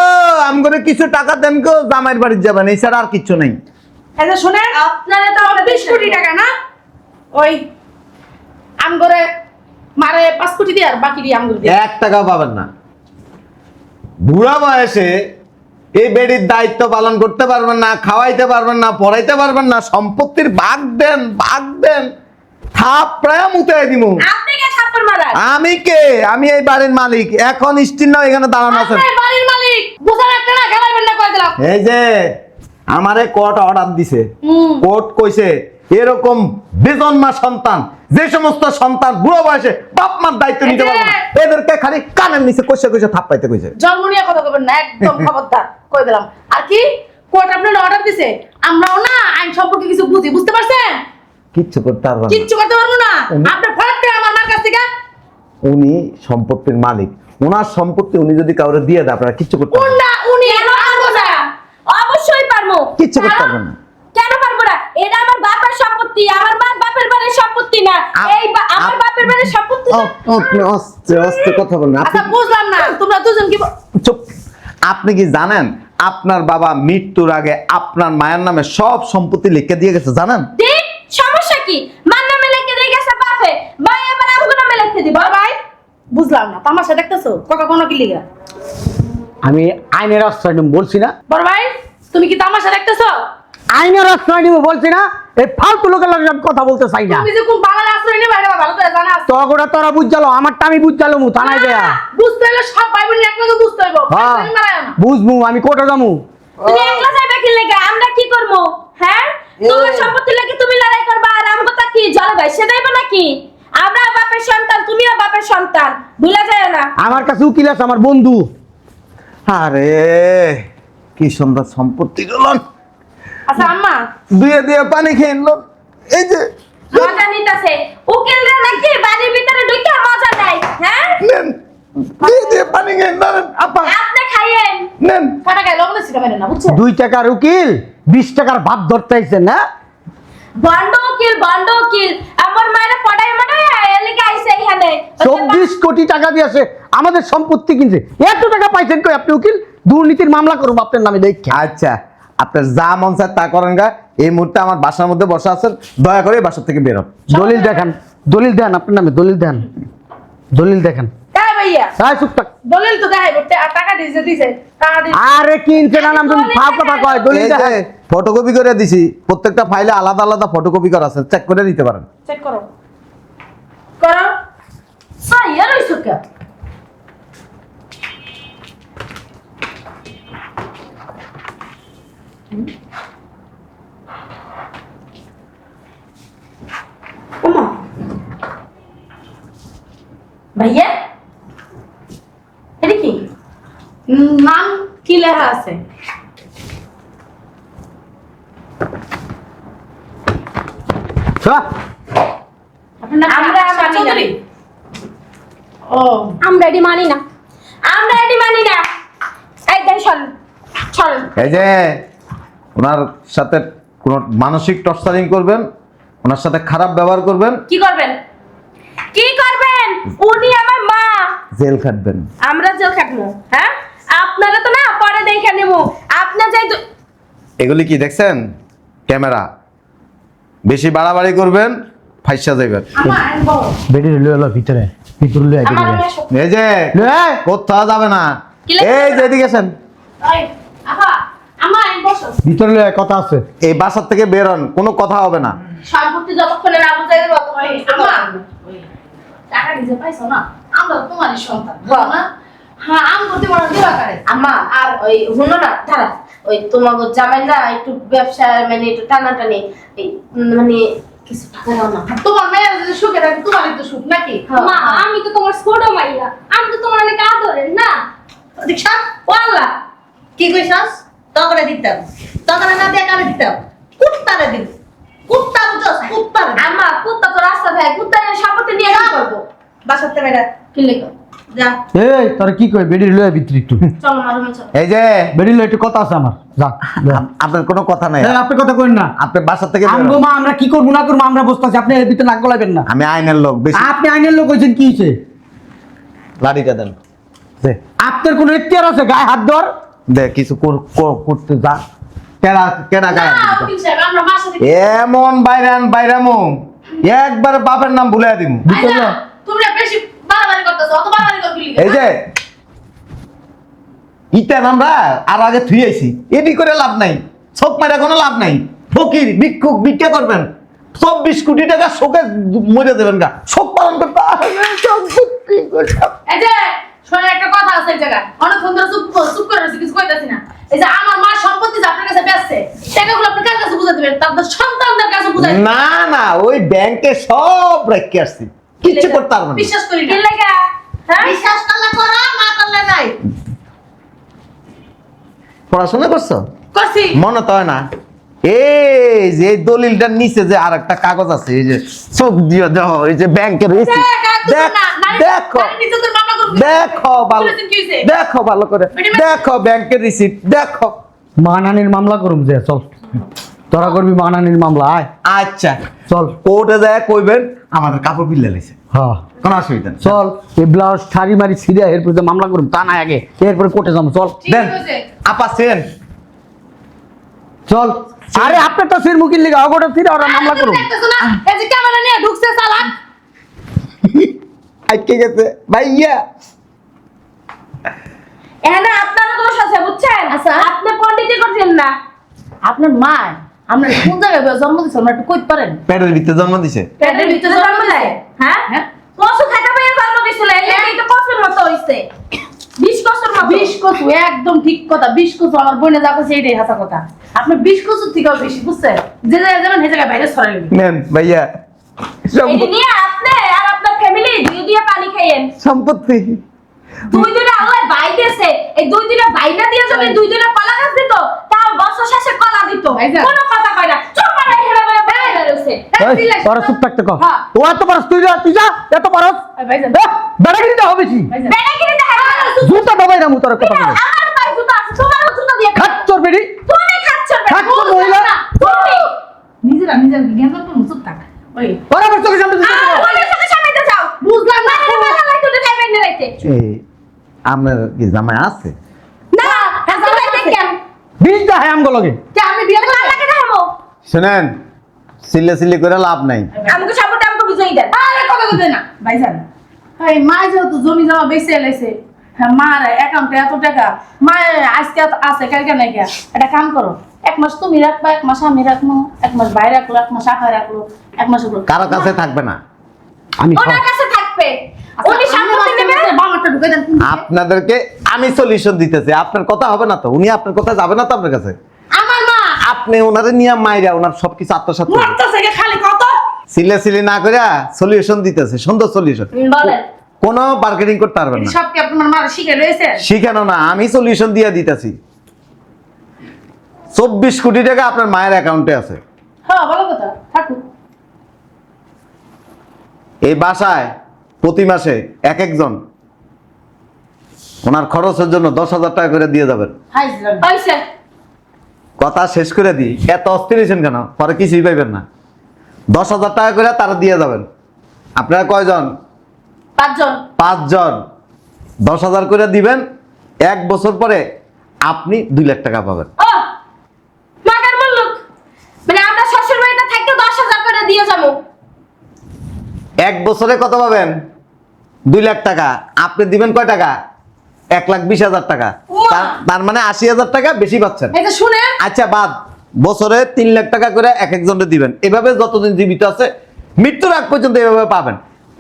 [SPEAKER 1] আমগরে কিছু টাকা দেন গো, জামাইয়ের বাড়ি যাবেন, এছাড়া আর কিছু নেই।
[SPEAKER 3] এই যে শুনেন,
[SPEAKER 2] আপনারা তো
[SPEAKER 3] 20 কোটি টাকা না, ওই আমগরে মারে 5 কোটি দিয়ে আর বাকি দিয়ে আমগরে দিয়ে।
[SPEAKER 1] 1 টাকাও পাবেন না। বুড়া বয়সে এই বেডির দায়িত্ব পালন করতে পারবেন না, খাওয়াইতে পারবেন না, পড়াইতে পারবেন না, সম্পত্তির ভাগ দেন, থাপ প্রায় মুতাই দিমু।
[SPEAKER 2] আপনি কে থাপ্পড় মারান?
[SPEAKER 1] আমি কে? আমি এই বাড়ির মালিক। এখন স্টিল না এখানে দাঁড়ানো আছেন।
[SPEAKER 3] আপনি বাড়ির মালিক, বুঝার একটা না খেলাইবেন না কই দিলাম।
[SPEAKER 1] এই যে আমারে কোর্ট অর্ডার দিছে, কোর্ট কইছে এরকম বেজন্মা সন্তান, যে সমস্ত সন্তান বুড়ো বয়সে বাপ মার দায়িত্ব নিতে পারবে না, এদেরকে খালি কানের নিচে কইছে থাপ পাইতে কইছে।
[SPEAKER 3] জন্ম নিয়ে কথা কইবেন না, একদম খবরদার কই দিলাম। আর কি কোর্ট আপনার অর্ডার দিছে, আমরাও না আইন সম্পর্কে কিছু বুঝি, বুঝতে পারছেন?
[SPEAKER 1] কিচ্ছু করতে পারবে না।
[SPEAKER 3] কিচ্ছু করতে পারবো না। আপনি ফরাক করে আমার মার কাছ থেকে
[SPEAKER 1] উনি সম্পত্তির মালিক, ওনার সম্পত্তি উনি যদি কাউরে দিয়ে দেয় আপনারা কিচ্ছু করতে পারবেন না।
[SPEAKER 3] উন্না উনি
[SPEAKER 2] কেন পারবো না? অবশ্যই পারবো।
[SPEAKER 1] কিচ্ছু করতে পারবেন না।
[SPEAKER 2] কেন পারবো না? এটা আমার বাপের সম্পত্তি, আমার মার বাপের বাড়ির সম্পত্তি না। এই আমার বাপের বাড়ির সম্পত্তি না।
[SPEAKER 1] আপনি অস্তে কথা বলেন।
[SPEAKER 3] আচ্ছা বুঝলাম না, তোমরা দুজন কি
[SPEAKER 1] চুপ। আপনি কি জানেন আপনার বাবা মৃত্যুর আগে আপনার মায়ের নামে সব সম্পত্তি লিখে দিয়ে গেছে, জানেন?
[SPEAKER 2] দেখ সমস্যা কি? মার নামে লিখে দিয়ে গেছে বাপে, ভাই আবার আমগো নামে লিখতে দিব।
[SPEAKER 3] বড় ভাই বুঝলাম না, তামাশা দেখতেছো কথা কোনো কি লিগা?
[SPEAKER 4] আমি আইনের আশ্রয় নিব বলছি না?
[SPEAKER 3] বড় ভাই তুমি কি তামাশা দেখতেছো?
[SPEAKER 4] আইনের আশ্রয় নিব বলছি না? এই ফালতু লোকের লগে আমি কথা বলতে চাই না।
[SPEAKER 3] তুমি যে কোন বাংলা আশ্রয় নেবে এটা ভালো করে জানা আছে।
[SPEAKER 4] তোরা তোরা বুঝালো, আমারটা আমি বুঝালো মু থানায় দেয়া।
[SPEAKER 3] বুঝতে হলে সব ভাই বোন একলগে বুঝতে হইব।
[SPEAKER 4] হ্যাঁ
[SPEAKER 3] তুমি মারায়ও না।
[SPEAKER 4] বুঝবো, আমি কোর্টে যাবো।
[SPEAKER 2] তুমি একলা যাইবা কি লাগা? আমরা কি করব? হ্যাঁ? তোমার সম্পত্তি লাগি তুমি লড়াই করবা আর আমগো তা কি জলে ভাই সে যাইবা নাকি? আমরা বাপের সন্তান, তুমিও বাপের সন্তান, ভুলা যায় না।
[SPEAKER 4] আমার কাছে উকিল আছে, আমার বন্ধু।
[SPEAKER 1] আরে কি সুন্দর সম্পত্তি গুলো
[SPEAKER 3] আচ্ছা আম্মা
[SPEAKER 1] দিয়ে পানি খেয়ে নিল। এই যে
[SPEAKER 2] মজা নিতাছে উকিলরা নাকি বাড়ির ভিতরে ঢুকে মজা নেয়। হ্যাঁ?
[SPEAKER 1] নেন, দিয়ে পানি খেয়ে নেন। আপা
[SPEAKER 2] আপনি খাইয়েন।
[SPEAKER 1] নেন।
[SPEAKER 3] কাটা গায়ে লবণ ছিটা মেরে না বুঝছো?
[SPEAKER 4] 2 টাকার উকিল 20 টাকার ভাত ধরতে আইছেন না?
[SPEAKER 2] বন্ড উকিল আমার মায়ের পড়াই মানায় এলাকা আইছে এখানে।
[SPEAKER 4] 24 কোটি টাকা দিয়েছে, আমাদের সম্পত্তি কিনছে। এত টাকা পাইছেন কই আপনি উকিল? দুর্নীতির মামলা করব আপনার নামে দেখে।
[SPEAKER 1] আচ্ছা, আপনার যা মন চায় তা করেন গা। এই মুহূর্তে আমার বাসার মধ্যে বসা আছেন, দয়া করে বাসা থেকে বেরোন।
[SPEAKER 4] দলিল দেখান, দলিল দেন আপনার নামে, দলিল দেন, দলিল দেখান।
[SPEAKER 3] তাই ভাইয়া
[SPEAKER 4] তাই চুপ থাক।
[SPEAKER 3] দলিল তো দেখাই বটে, আর টাকা দিছে টাকা দিছে।
[SPEAKER 4] আরে কিনছে না, তুমি ফাও কথা কয়। দলিল
[SPEAKER 1] এই যে
[SPEAKER 4] দেখান।
[SPEAKER 1] ফটোকপি করে দিছি, প্রত্যেকটা ফাইলে আলাদা আলাদা ফটোকপি করা আছে, চেক করে নিতে পারেন।
[SPEAKER 3] চেক করো করো।
[SPEAKER 2] সাইয়া রইছো কে? ওমা ভাইয়া এটা কি?
[SPEAKER 3] নাম কি লেখা আছে?
[SPEAKER 4] চল।
[SPEAKER 3] আপনার নাম
[SPEAKER 2] আমরা
[SPEAKER 3] আশা
[SPEAKER 2] মানি না।
[SPEAKER 3] চৌধুরী? ও
[SPEAKER 2] আমরা এটি মানি না, আমরা এটি মানি না। এই দেন সর সর।
[SPEAKER 1] এই যে ওনার সাথে কোনো মানসিক টর্চারিং করবেন, ওনার সাথে খারাপ ব্যবহার করবেন,
[SPEAKER 2] কি করবেন, কি করবেন? উনি আমার মা,
[SPEAKER 1] জেল খাটবেন।
[SPEAKER 2] আমরা জেল খাটবো? হ্যাঁ, আপনারা তো না পরে দেখে নেবো। আপনার যাই
[SPEAKER 1] এগুলি কি দেখছেন? ক্যামেরা। বেশি বাড়াবাড়ি করবেন, ফাইসা যাইবেন।
[SPEAKER 3] আমার আইন বড়।
[SPEAKER 4] বেডি লয়ে এলো ভিতরে লয়ে
[SPEAKER 2] আমার রুমে আসো।
[SPEAKER 1] এই যে কোথাও যাবে না।
[SPEAKER 2] কি লাগবে?
[SPEAKER 1] এই যে এদিকে আসেন।
[SPEAKER 3] ওই আপা আমার আইন বসো।
[SPEAKER 4] ভিতরে লয়ে কথা আছে।
[SPEAKER 1] এই বাসার থেকে বের হন, কোনো কথা হবে না।
[SPEAKER 2] সম্পত্তি যতক্ষণে না বুঝাই দেবো ততক্ষণ কিছু করবো না।
[SPEAKER 3] টাকা নিজে পাইছো না, আমরা তো তোমারই সন্তান বুঝো না? হ্যাঁ আমি করতে পারো দিবা কারে।
[SPEAKER 2] আম্মা আর ওই শুনো না, দাঁড়া, ওই তোমাকে জামাই না একটু ব্যবসা মানে একটু টানাটানি, এই মানে কিছু টাকা দাও না।
[SPEAKER 3] তোমার মেয়ের যদি সুখে থাকে তোমারই তো সুখ নাকি?
[SPEAKER 2] মা আমি তো তোমার ছোট মাইয়া, আমি তো তোমার অনেক আদরের না।
[SPEAKER 6] দীক্ষা
[SPEAKER 2] ওয়াল্লা
[SPEAKER 6] কি কইছাস? তগরে দিতাম, তগরে না দিয়ে কারে দিতাম, কুত্তারে দিব, কুত্তা বুঝছস, কুত্তারে দিব।
[SPEAKER 2] আম্মা কুত্তা তো রাস্তা থাকে, কুত্তা সম্পত্তি নিয়ে কি করবো?
[SPEAKER 6] বাসাতে বেড়া
[SPEAKER 2] কি লেখো?
[SPEAKER 6] যা।
[SPEAKER 4] এই তোরা কি কই বেডি লয়ে ভিতরে একটু
[SPEAKER 2] চলো মা রুমে চলো।
[SPEAKER 1] এই যে
[SPEAKER 4] বেডি লয়ে একটু কথা আছে আমার যা
[SPEAKER 1] আপনার কোনো কথা নাই।
[SPEAKER 4] আপনি কথা কইন না।
[SPEAKER 1] আপনি বাসার থেকে বের
[SPEAKER 4] আমগো
[SPEAKER 1] হন।
[SPEAKER 4] মা আমরা কি করবো না করবো আমরা বসতে আছি, আপনি এর ভিতরে নাক গলাইবেন না।
[SPEAKER 1] আমি আইনের লোক, বেশি
[SPEAKER 4] আপনি আইনের লোক হয়েছেন কি হয়েছে?
[SPEAKER 1] লাঠিটা দেন। দে
[SPEAKER 4] আপনার কোনো ইখতিয়ার আছে গায়ে হাত দেওয়ার?
[SPEAKER 1] দে কিছু করতে যা। কেনা কেনা গায়ে হাত
[SPEAKER 3] না,
[SPEAKER 1] দিবি।
[SPEAKER 3] উকিল সাহেব, আমরা বাসা থেকে
[SPEAKER 1] এমন বাইরামু একবার বাপের নাম ভুলে দিব।
[SPEAKER 3] আইনা, তুমি না বেশি বাড়াবাড়ি করতেছো, অত বাড়াবাড়ি করবি না।
[SPEAKER 1] এই যে ইটা আমরা আর আগে থুই আইছি, এটি করে লাভ নাই, চোখ মারা কোনো লাভ নাই। ফকির ভিক্ষুক ভিক্ষা করবেন, 24 কোটি টাকা শোকে মরে দেবেন গা, শোক পালন করতে
[SPEAKER 3] এই যে শোনো একটা কথা আছে এই জায়গায়, অনেকক্ষণ ধরে চুপ করে রয়েছি, কিছু কইতাছি না। এই যে আমার মা সম্পত্তি যে আপনার কাছে বেচছে, টাকাগুলো আপনি কার কাছে বুঝাতে দিবেন? তাদের সন্তানদের কাছে বুঝাই দিবেন।
[SPEAKER 1] না না, ওই ব্যাংকে সব রেখে আসছি, কিচ্ছু করতে পারবেন না।
[SPEAKER 3] বিশ্বাস করি
[SPEAKER 2] কি
[SPEAKER 3] না।
[SPEAKER 2] লেখা? হ্যাঁ,
[SPEAKER 6] বিশ্বাস করলে করো, না করলে নাই।
[SPEAKER 1] পড়াশোনা করছো?
[SPEAKER 3] করছি।
[SPEAKER 1] মনে তো হয় না। এই যে এই দলিলটার নিচে যে আর একটা কাগজ আছে, এই যে চোখ দিয়ে দেখো, এই যে ব্যাংকের রিসিপ্ট দেখো, দেখো ভালো, দেখো ভালো করে, দেখো ব্যাংকের রিসিপ্ট দেখো।
[SPEAKER 4] মানহানির মামলা করুম যে চল, তোরা করবি মানহানির মামলা আয়
[SPEAKER 1] আচ্ছা
[SPEAKER 4] চল।
[SPEAKER 1] কোর্টে যায় কইবেন আমাদের কাপড় বিল্লা লাইছে,
[SPEAKER 4] হ্যাঁ
[SPEAKER 1] কোনো অসুবিধা নেই।
[SPEAKER 4] চল, এই ব্লাউজ শাড়ি মারি ছিঁড়ে এরপরে তো মামলা করুম, তা না আগে এরপরে কোর্টে যাবো চল
[SPEAKER 1] দেন আপা সেন
[SPEAKER 4] চল। আরে আপনার তো সির মুখির লিগা অগোটা ছিঁড়ে ওরা মামলা করুম।
[SPEAKER 3] এই যে ক্যামেরা নিয়ে ঢুকছে চালাক।
[SPEAKER 1] আটকে গেছে ভাইয়া।
[SPEAKER 2] এখানে আপনারও দোষ আছে বুঝছেন?
[SPEAKER 3] আচ্ছা।
[SPEAKER 2] আপনি পণ্ডিতি করছেন না।
[SPEAKER 3] আপনার মা আমরা কোন জায়গায় জন্ম দিয়েছে আমরা একটু কইতে পারেন?
[SPEAKER 1] পেটের ভিতরে জন্ম দিছে।
[SPEAKER 2] পেটের ভিতরে জন্ম দেয়? হ্যাঁ,
[SPEAKER 3] হ্যাঁ।
[SPEAKER 2] কসু খাইতে পারে জন্ম দিছিল, এই তো কসুর মতো হইছে, 20 কসুর মতো।
[SPEAKER 3] 20 কচু, একদম ঠিক কথা। 20 কচু আমার বোনে যা কইছে এইটাই হাসা কথা। আপনি 20 কচুর থেকেও বেশি, বুঝছেন? যে জায়গায় যাবেন সেই জায়গায় বাইরে ছড়াই নেবেন।
[SPEAKER 1] নেন ভাইয়া
[SPEAKER 2] এই নিয়ে আপনি আর আপনার ফ্যামিলি দুই দিয়ে পানি খাইয়েন।
[SPEAKER 1] সম্পত্তি।
[SPEAKER 2] দুই দিনে আল্লাহ বাইতেছে, এই দুই দিনে বাইনা দিয়ে যদি দুই দিনে কলা গাছ দিত, তাও বছর শেষে কলা দিত।
[SPEAKER 3] ভাইজান।
[SPEAKER 2] কোনো কথা কয় না, চুপ করে হেরে বেড়ে বাইরে রইছে।
[SPEAKER 4] এই, তোরা চুপ থাকতে কর।
[SPEAKER 3] হ্যাঁ।
[SPEAKER 4] ও এত পারস, তুই যা, তুই যা, এত পারস।
[SPEAKER 3] এই ভাইজান,
[SPEAKER 4] বেড়াগিরিটা হবে কি?
[SPEAKER 3] ভাইজান।
[SPEAKER 2] বেড়াগিরি দেখা গেল।
[SPEAKER 4] জুতা ডবাই রামু তোর কথা বলে।
[SPEAKER 2] আমার ভাই জুতা আছে, তোমারও জুতা দিয়ে
[SPEAKER 4] খাট তোর বেড়ি।
[SPEAKER 2] তুমি খাচ্ছ বেটা।
[SPEAKER 4] খাচ্ছ মহিলা।
[SPEAKER 2] তুমি
[SPEAKER 3] নিজেরা নিজের জ্ঞান করতে চুপ থাক। ওই
[SPEAKER 4] ওরা আমার চোখের সামনে দিতে
[SPEAKER 2] আর ওদের সাথে সামনে যাও।
[SPEAKER 3] বুঝলাম না।
[SPEAKER 2] মাথা লাইতে উঠে যাইবেন না রাইতে।
[SPEAKER 1] এই আপনার কি জামাই আছে?
[SPEAKER 2] না, হাসতে যাইতে কেন?
[SPEAKER 4] বিলটা হ্যাঁ আমগো লগে।
[SPEAKER 3] কে আমি বিয়ে
[SPEAKER 2] তোমার লাগে দেখাবো।
[SPEAKER 1] শুনেন, সিল্লে করে লাভ নাই।
[SPEAKER 2] আমাকে সাপোর্ট আমাকে বুঝাই দেন।
[SPEAKER 3] আরে কথা বলতে না ভাইজান। এই মা যেহেতু জমি জমা বেঁচে এলাইছে, হ্যাঁ মার অ্যাকাউন্টে এত টাকা, মা আজকে আছে কালকে নাই কে, একটা কাম করো, 1 মাস তুমি রাখবা, 1 মাস আমি রাখবো, 1 মাস ভাই রাখলো, 1 মাস আখা রাখলো, 1 মাস ওগুলো
[SPEAKER 1] কারো কাছে থাকবে না।
[SPEAKER 4] আমি
[SPEAKER 2] ওনার কাছে থাকবে। উনি সম্পত্তি নেবে।
[SPEAKER 3] বামারটা ঢুকে দেন।
[SPEAKER 1] আপনাদেরকে আমি সলিউশন দিতেছি, আপনার কথা হবে না তো, উনি আপনার কথা যাবে না তো আপনার কাছে।
[SPEAKER 3] আমার মা
[SPEAKER 1] আপনি ওনারে নিয়ে মাইরা ওনার সবকিছু আত্মসাৎ করবেন।
[SPEAKER 3] মরতেছে কে খালি কত?
[SPEAKER 1] সিলে না করে সলিউশন দিতেছে, সুন্দর সলিউশন।
[SPEAKER 2] বলেন।
[SPEAKER 1] কোনো মার্কেটিং করতে পারবেন না।
[SPEAKER 3] সব কি আপনার মা শিখে রয়েছে?
[SPEAKER 1] শিখানো না, আমি সলিউশন দিয়ে দিতেছি। 24 কোটি টাকা আপনার মায়ের অ্যাকাউন্টে আছে।
[SPEAKER 3] হ্যাঁ ভালো কথা, থাকুক।
[SPEAKER 1] এই বাসায় প্রতি মাসে এক একজন ওনার খরচের জন্য 10,000 টাকা করে দিয়ে যাবেন।
[SPEAKER 3] হাইছিলাম
[SPEAKER 2] হইছে
[SPEAKER 1] কথা শেষ করে দিই, এত অস্থির হয়েছেন কেন? পরে কিছুই পাইবেন না। 10,000 টাকা করে তারা দিয়ে যাবেন। আপনারা কয়জন?
[SPEAKER 2] 5 জন।
[SPEAKER 1] 5 জন। 10,000 করে দিবেন। 1 বছর পরে আপনি 2 লাখ টাকা পাবেন।
[SPEAKER 2] ও মাগার মুল্লুক, মানে আমরা শ্বশুর বাড়িতে থাকতে 10,000 করে দিয়ে যাবো।
[SPEAKER 1] 1 বছরে কত পাবেন? 2 লাখ টাকা। আপনি দিবেন কয় টাকা? 1,20,000 টাকা। তার মানে 80,000 টাকা বেশি পাচ্ছেন।
[SPEAKER 3] এই যে শুনে
[SPEAKER 1] আচ্ছা বাদ, বছরে 3 লাখ টাকা করে এক একজনকে দিবেন। এভাবে যতদিন জীবিত আছে মৃত্যুর আগ পর্যন্ত এভাবে পাবেন।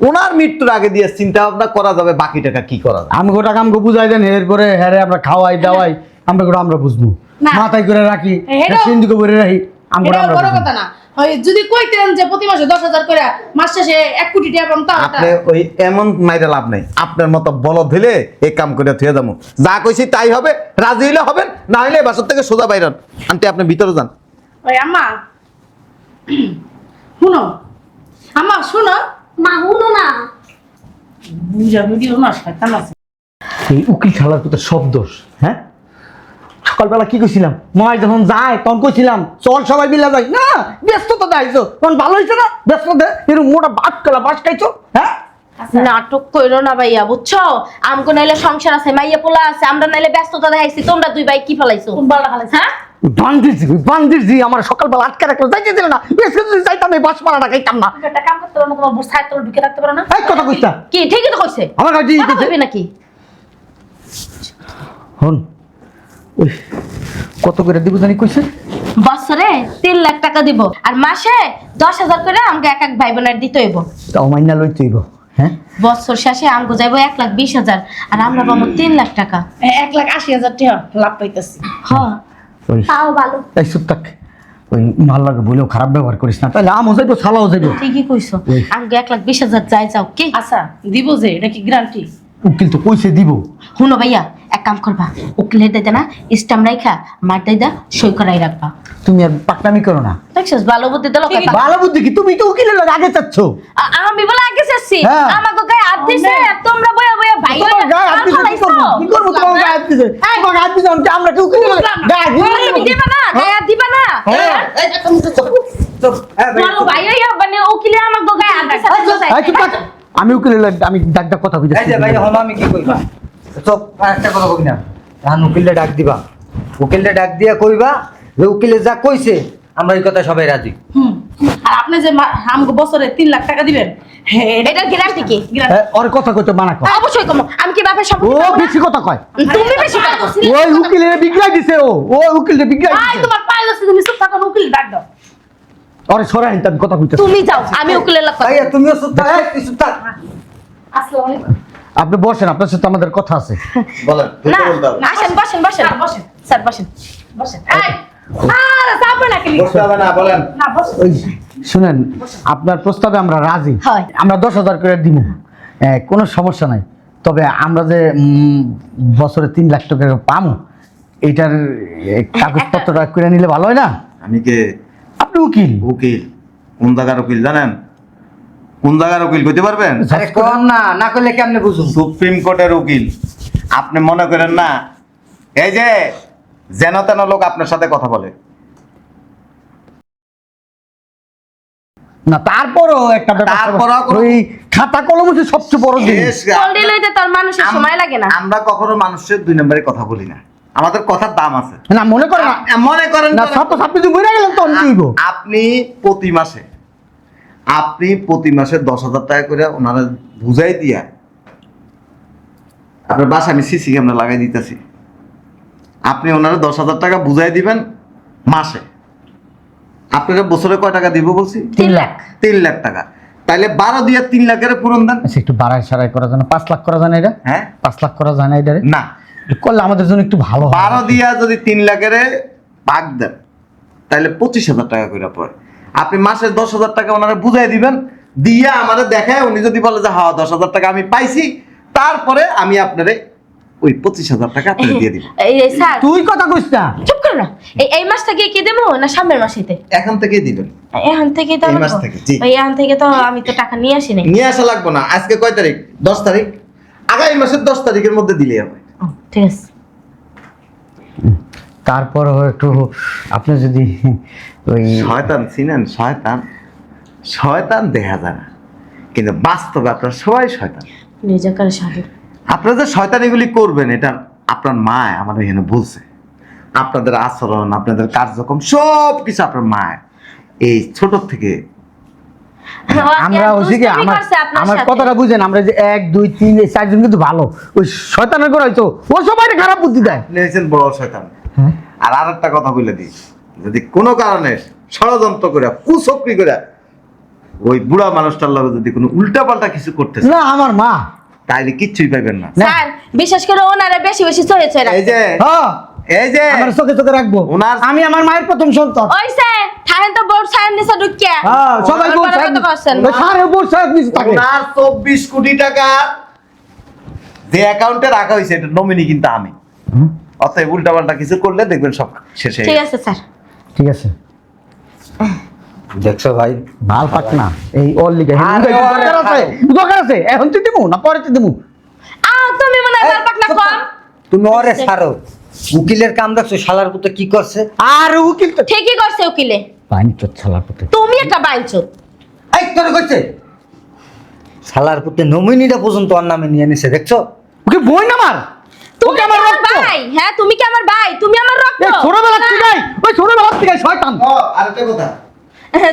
[SPEAKER 1] ওনার মৃত্যুর আগে দিয়ে চিন্তা ভাবনা করা যাবে বাকি টাকা কি করা যাবে।
[SPEAKER 4] আমি গোটা কামকে বুঝাই দেন, এরপরে হ্যাঁ আমরা খাওয়াই দাওয়াই আমরা বুঝবো,
[SPEAKER 3] না।
[SPEAKER 4] মাথায় করে রাখি,
[SPEAKER 3] এটাও-
[SPEAKER 4] সিন্ধুকে ভরে রাখি,
[SPEAKER 3] এটা
[SPEAKER 4] আমরা
[SPEAKER 3] বড়
[SPEAKER 4] বুঝবো।
[SPEAKER 3] কথা না। হয় যদি কইতেন যে প্রতি মাসে 10,000 করে, মাস শেষে 1 কোটি টাকা পাম, তাও
[SPEAKER 1] আপনি ওই এমন মাইরা লাভ নাই। আপনার মতো বলদ দিলে এই কাম করে থুয়ে যাবো। যা কইছি তাই হবে, রাজি হইলে হবেন, না হইলে বাসার থেকে সোজা বাইরন। আনতে আপনি ভিতরে যান।
[SPEAKER 3] ওই আম্মা শুনো, আম্মা শুনো,
[SPEAKER 2] মা হুনো না।
[SPEAKER 3] বুঝা বুঝিও না, শয়তান আছে।
[SPEAKER 4] এই উকিল ছাড়ার কথা সব দোষ। হ্যাঁ, সকালবেলা কি কইছিলাম, ময় যখন যায় তখন কইছিলাম চল সবাই মিলে যাই। না, ব্যস্ত তো দাইছো, তখন ভালো হয়েছে না? ব্যস্ত দে, এরকম মোটা বাট কলা বাস খাইছো। হ্যাঁ,
[SPEAKER 2] নাটক কইরো না ভাইয়া, বুঝছো? আমগো নাইলে সংসার আছে, মাইয়া পোলা আছে, আমরা নাইলে ব্যস্ততা দেখাইছি। তোমরা দুই ভাই কি ফলাইছো?
[SPEAKER 3] কোন বালটা খালাইছে?
[SPEAKER 2] হ্যাঁ
[SPEAKER 4] বান্দিরজি আমার সকালবেলা আটকে রাখলো, যাইতে দিল না। বেশি যদি যাইতাম এই বাস মারা খাইতাম না।
[SPEAKER 3] তুমি একটা কাম করতে পারো না? তোমার বুড় ছায়ের তলে ঢুকে থাকতে পারো না?
[SPEAKER 4] এই কথা কইতা
[SPEAKER 2] কি ঠিকই তো কইছে।
[SPEAKER 4] আমার কাছে
[SPEAKER 2] কথা কইবি নাকি?
[SPEAKER 4] হন, ওই কত করে দিব জানি কইছে?
[SPEAKER 2] বছরে 3 লাখ টাকা দিব, আর মাসে 10,000 করে আমগো এক এক ভাই বোনের দিতে হইব।
[SPEAKER 4] তাও মাইনা লইতে হইব। হ্যাঁ,
[SPEAKER 2] বছর শেষে আমগো যাইব 1,20,000, আর আমরা পাবো 3 লাখ টাকা।
[SPEAKER 3] 1,80,000 টাকা লাভ পাইতেছি।
[SPEAKER 2] হ্যাঁ,
[SPEAKER 4] ওই
[SPEAKER 2] তাও ভালো।
[SPEAKER 4] এই চুপ থাক, ওই ভাল লাগে বলেও খারাপ ব্যবহার করিস না, তাহলে আমও যাইব ছালাও যাইব।
[SPEAKER 2] ঠিকই কইছো।
[SPEAKER 4] ওই।
[SPEAKER 2] আমগো 1,20,000 যাই যাও কি?
[SPEAKER 3] আচ্ছা দিব যে, এটা কি গ্যারান্টি?
[SPEAKER 4] উকিল তো কইছে দিব।
[SPEAKER 2] শুনো ভাইয়া, এক কাম করবা, উকিলের দাইদা না স্টাম্প রাইখা মার দাইদা সই করাই রাখবা।
[SPEAKER 4] তুমি আর পাকনামি করো না।
[SPEAKER 2] দেখছিস ভালো বুদ্ধি দিল।
[SPEAKER 4] ভালো বুদ্ধি কি, তুমি তো উকিলের লগে আগে চাচ্ছ।
[SPEAKER 2] আমি বলে আগে যাচ্ছি,
[SPEAKER 4] হ্যাঁ।
[SPEAKER 2] আমাকে গায়ে হাত দিছে, তোমরা বয়া বয়া ভাই
[SPEAKER 4] তোমার গায়ে হাত দিছে, কি করবো? কি করবো? তোমার গায়ে হাত দিছে। তোমার গায়ে হাত দিছে, আমরা কি উকিলের লগে গায়ে হাত দিছি?
[SPEAKER 2] দিবা না, গায়ে হাত দিবা না।
[SPEAKER 4] হ্যাঁ।
[SPEAKER 2] বড় ভাই হইয়া মানে উকিলে আমাকে গায়ে হাত দিছে।
[SPEAKER 4] এই চুপ থাক। আমি উকিলের লগে আমি ডাক কথা
[SPEAKER 5] এই যে ভাই
[SPEAKER 4] কইছি।
[SPEAKER 5] হলো আমি কি কইবা? চুপ, আর একটা কথা কবি না। রান উকিলটা ডাক দিবা। উকিলটা ডাক দিয়া কইবা যে উকিলে যা কইছে আমরা এই কথা সবাই রাজি।
[SPEAKER 3] আর আপনি যে আমগো বছরে 3 লাখ টাকা দিবেন,
[SPEAKER 2] এটার গ্যারান্টি কি?
[SPEAKER 4] ওর কথা কইতে মানা কর।
[SPEAKER 2] অবশ্যই কম। আমি কি বাপের
[SPEAKER 4] ও
[SPEAKER 2] সম্পত্তি পাবো না?
[SPEAKER 4] বেশি কথা কয়।
[SPEAKER 2] তুমি বেশি কথা বলছো।
[SPEAKER 4] ওই উকিলের বিগড়াই দিছে, ও উকিলের বিগড়াই
[SPEAKER 3] ভাই
[SPEAKER 4] দিছে।
[SPEAKER 3] তোমার পায়ে যাচ্ছে, তুমি চুপ থাকো, উকিল ডাক দাও।
[SPEAKER 4] আরে সরাই আমি কথা কইতেছি।
[SPEAKER 2] তুমি যাও, আমি উকিলের লোক।
[SPEAKER 5] ভাইয়া তুমিও চুপ থাক, এই তুই চুপ থাক।
[SPEAKER 3] আসসালামু আলাইকুম।
[SPEAKER 4] আপনি বসেন, আপনার সাথে আমাদের কথা আছে।
[SPEAKER 1] বলেন,
[SPEAKER 2] না, আসেন বসেন বসেন
[SPEAKER 3] বসেন।
[SPEAKER 2] স্যার বসেন।
[SPEAKER 3] বসেন। এই আরে চাপে না কি?
[SPEAKER 1] বসতে হবে না, বলেন।
[SPEAKER 3] না বসেন।
[SPEAKER 4] ওই শুনেন, আপনার প্রস্তাবে আমরা রাজি।
[SPEAKER 2] হয়।
[SPEAKER 4] আমরা 10,000 করে দিব, কোনো সমস্যা নাই। তবে আমরা যে বছরে 3 লাখ টাকা পামু, এইটার কাগজপত্রটা করে নিলে ভালো হয় না?
[SPEAKER 1] আমি কে?
[SPEAKER 4] আপনি উকিল।
[SPEAKER 1] উকিল। কোন জায়গার উকিল জানেন? কোন জায়গার উকিল কইতে পারবেন?
[SPEAKER 5] আরে কোন না, না কইলে কেমনে বুঝুম?
[SPEAKER 1] সুপ্রিম কোর্টের উকিল। আপনি মনে করেন না এই যে যেন তেন লোক আপনার সাথে কথা বলে?
[SPEAKER 4] না তারপরও একটা ব্যাপার,
[SPEAKER 1] তারপরও কোনো-
[SPEAKER 4] ওই খাতা কলম হচ্ছে সবচেয়ে বড় জিনিস।
[SPEAKER 2] কলডি লইতে তার মানুষের সময় লাগে না।
[SPEAKER 1] আমরা কখনো মানুষের 2 নম্বরে কথা বলি না। আমাদের কথার দাম আছে।
[SPEAKER 4] না মনে করে না,
[SPEAKER 1] মনে করেন
[SPEAKER 4] না ছাত্র ছাত্রী যদি মরে গেলেন তখন কি হইব?
[SPEAKER 1] আপনি প্রতি মাসে 10,000 টাকা করে ওনারা বুঝাই দিয়া আপনার বাসা আমি সিসি ক্যামেরা লাগাই দিতেছি। আপনি ওনারা 10,000 টাকা বুঝাই দিবেন মাসে। আপনারা বছরে কয় টাকা দিব বলছি?
[SPEAKER 2] 3 লাখ।
[SPEAKER 1] 3 লাখ টাকা। তাইলে 12 দিয়ে 3 লাখের পূরণ দেন।
[SPEAKER 4] আচ্ছা একটু বাড়াই সারাই করা যায় না? 5 লাখ করা যায় না এটা?
[SPEAKER 1] হ্যাঁ,
[SPEAKER 4] 5 লাখ করা যায় না এটা?
[SPEAKER 1] না,
[SPEAKER 4] করলে আমাদের জন্য একটু ভালো হয়।
[SPEAKER 1] 12 দিয়া যদি 3 লাখের ভাগ দেন তাহলে 25,000 টাকা করে পড়ে। আপনি মাসে 10,000 টাকা ওনারা বুঝাই দিবেন, দিয়া আমাদের দেখায়, উনি যদি বলে যে হ্যাঁ 10,000 টাকা আমি পাইছি, তারপরে আমি আপনারে ওই 25,000 টাকা আপনাকে দিয়ে দিব।
[SPEAKER 2] এই স্যার
[SPEAKER 4] তুই কথা কইস না।
[SPEAKER 2] চুপ করো না। এই মাস থেকে কি দেবো না সামনের মাসেতে?
[SPEAKER 1] এখন থেকেই দিবেন।
[SPEAKER 2] এখন থেকে তো
[SPEAKER 1] এই
[SPEAKER 2] আমার-
[SPEAKER 1] মাস থেকে, জি।
[SPEAKER 2] ওই এখন থেকে তো আমি তো টাকা নিয়ে আসি নাই।
[SPEAKER 1] নিয়ে আসা লাগবে না। আজকে কয় তারিখ? 10 তারিখ। আগামী মাসের 10 তারিখের মধ্যে দিলে হবে।
[SPEAKER 2] ও, ঠিক আছে।
[SPEAKER 4] তারপর একটু আপনি যদি ওই
[SPEAKER 1] শয়তান চিনেন? শয়তান, শয়তান দেখা যায় না, কিন্তু বাস্তবে আপনারা সবাই শয়তান।
[SPEAKER 2] নিজাকার সাধু।
[SPEAKER 1] আপনারা যে শয়তানিগুলি করবেন, এটা আপনার মা আমাদের এখানে বলছে। আপনাদের আচরণ, আপনাদের কার্যক্রম সব কিছু আপনার মা এই ছোট থেকে।
[SPEAKER 4] আমরা হচ্ছে কি
[SPEAKER 2] দুষ্টামি
[SPEAKER 4] আমার
[SPEAKER 2] করছে আপনার
[SPEAKER 4] আমার
[SPEAKER 2] সাথে।
[SPEAKER 4] কথাটা বুঝেন, আমরা যে 1 2 3 এই 4 জন কিন্তু ভালো, ওই শয়তানের করে হয়তো ও সবাই খারাপ বুদ্ধি দেয়।
[SPEAKER 1] আপনি হয়েছেন বড় শয়তান।
[SPEAKER 4] হ্যাঁ?
[SPEAKER 1] আর আরেকটা কথা বলে দিই, যদি কোনো কারণে ষড়যন্ত্র করে কুচক্রি করে ওই বুড়া মানুষটার লগে যদি কোনো উল্টাপাল্টা কিছু করতেছে,
[SPEAKER 4] না আমার মা।
[SPEAKER 1] তাইলে কিচ্ছুই পাইবেন না।
[SPEAKER 2] স্যার বিশেষ করে ওনারা বেশি বেশি চলেছে না।
[SPEAKER 1] এই যে
[SPEAKER 4] হ্যাঁ,
[SPEAKER 1] এই যে
[SPEAKER 4] আমার চোখে চোখে রাখবো।
[SPEAKER 1] ওনার-
[SPEAKER 4] আমি আমার মায়ের প্রথম সন্তান।
[SPEAKER 2] ওই স্যার থাকেন তো বোর্ড সাইন নিছে ঢুকিয়া।
[SPEAKER 4] হ্যাঁ, সবাই
[SPEAKER 2] আমার
[SPEAKER 4] বলছে
[SPEAKER 2] বড় কথা করছেন।
[SPEAKER 4] সারে বলছে নিচে থাকে।
[SPEAKER 1] ওনার 24 কোটি টাকা যে অ্যাকাউন্টে রাখা হয়েছে, এটা নমিনি কিন্তু আমি। অতএব উল্টাপাল্টা কিছু করলে দেখবেন সব শেষ হয়ে
[SPEAKER 2] ঠিক
[SPEAKER 1] গেছে।
[SPEAKER 2] আছে স্যার।
[SPEAKER 4] ঠিক আছে,
[SPEAKER 5] দেখছো ভাই,
[SPEAKER 4] ভাল পাক না এই ওর লিগে
[SPEAKER 5] আরে
[SPEAKER 4] দরকার আছে, দরকার আছে। এখন তুই দিমু না পরে তুই দিমু?
[SPEAKER 2] তুমি মনে হয় পাক না কম।
[SPEAKER 5] তুমি ওরে ছাড়ো। উকিলের কাম দেখছো, শালার পুতে কি করছে?
[SPEAKER 4] আর উকিল তো
[SPEAKER 2] ঠিকই করছে উকিলে।
[SPEAKER 4] পানি চোট ছালার পথে।
[SPEAKER 2] তুমি একটা বাইনচোদ।
[SPEAKER 5] এই তোরে কইছে শালার পুতে নমিনিটা পর্যন্ত ওর নামে নিয়ে নিছে, দেখছো?
[SPEAKER 4] ওকে বই না মার।
[SPEAKER 2] তুমি
[SPEAKER 4] ওকে
[SPEAKER 2] কি
[SPEAKER 4] আমার
[SPEAKER 2] আমার
[SPEAKER 4] রক্ত।
[SPEAKER 2] ভাই? হ্যাঁ তুমি কি আমার ভাই? তুমি আমার রক্ত।
[SPEAKER 4] এই ছোটবেলা থেকে ওই ছোটবেলা থেকে শয়তান।
[SPEAKER 1] আরেকটা কথা,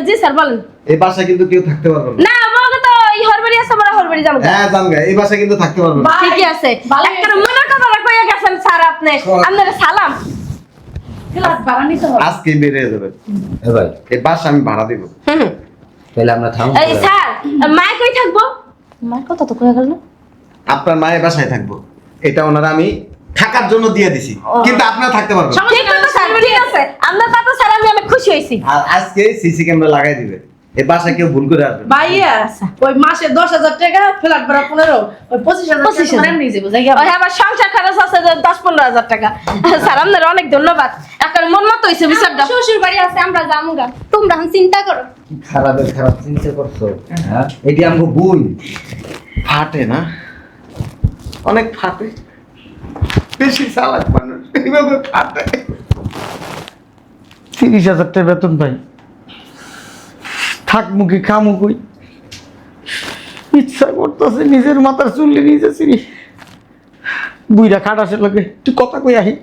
[SPEAKER 2] জি স্যার বলেন।
[SPEAKER 1] এই বাসায় কিন্তু কেউ থাকতে পারবে না।
[SPEAKER 2] না আমাকে তো এই হরবাড়ি আছে, আমরা হরবাড়ি যাবো।
[SPEAKER 1] হ্যাঁ জানগা, এই বাসায় কিন্তু থাকতে পারবে না।
[SPEAKER 2] ঠিকই আছে।
[SPEAKER 3] ভালো
[SPEAKER 2] একটা মনের কথা কইয়া গেছেন স্যার আপনি। আপনার সালাম।
[SPEAKER 3] ক্লাস ভাড়া নিতে হবে।
[SPEAKER 1] আজকে বেরিয়ে যাবেন।
[SPEAKER 5] এ ভাই,
[SPEAKER 1] এই বাসা আমি ভাড়া দিব।
[SPEAKER 2] হুম।
[SPEAKER 5] তাহলে আমরা থামবো।
[SPEAKER 2] এই স্যার মা কই থাকবো? মার কথা তো কইয়া গেল না।
[SPEAKER 1] আপনার মায়ের বাসায় থাকবো, এটা ওনারা আমি থাকার জন্য দিয়ে দিছি, কিন্তু আপনারা থাকতে পারবেন না।
[SPEAKER 2] ঠিক আছে স্যার, ঠিক আছে। আপনার কথা স্যার আমি অনেক খুশি হইছি।
[SPEAKER 1] আর আজকে সিসি ক্যামেরা লাগাই দিবে, এই বাসায় কেউ ভুল করে আসবে না।
[SPEAKER 3] ভাইয়া ওই মাসে 10,000 টাকা, ফ্ল্যাট ভাড়া 15, ওই 25,000 টাকা
[SPEAKER 2] 25,000
[SPEAKER 3] তোমার এমনি যাবো, জায়গা
[SPEAKER 2] ওই আবার সংসার খরচ আছে 10-15 হাজার টাকা। স্যার আপনার অনেক ধন্যবাদ। এখন মন মতো হইছে বিচারটা।
[SPEAKER 7] শ্বশুর বাড়ি আছে, আমরা যামুগা, তোমরা এখন চিন্তা করো।
[SPEAKER 5] কি খারাপের খারাপ চিন্তা করছো? হ্যাঁ, এটি আমগো বই।
[SPEAKER 1] ফাটে না, অনেক ফাটে, বেশি চালাক মানুষ এইভাবে ফাটে।
[SPEAKER 4] 30,000 টাকা বেতন পাই, থাকমু কি খামু কই? ইচ্ছা করতেছে নিজের মাথার চুল্লি নিজে চিনি বুইরা খাটাসের লগে তুই কথা কই আহি।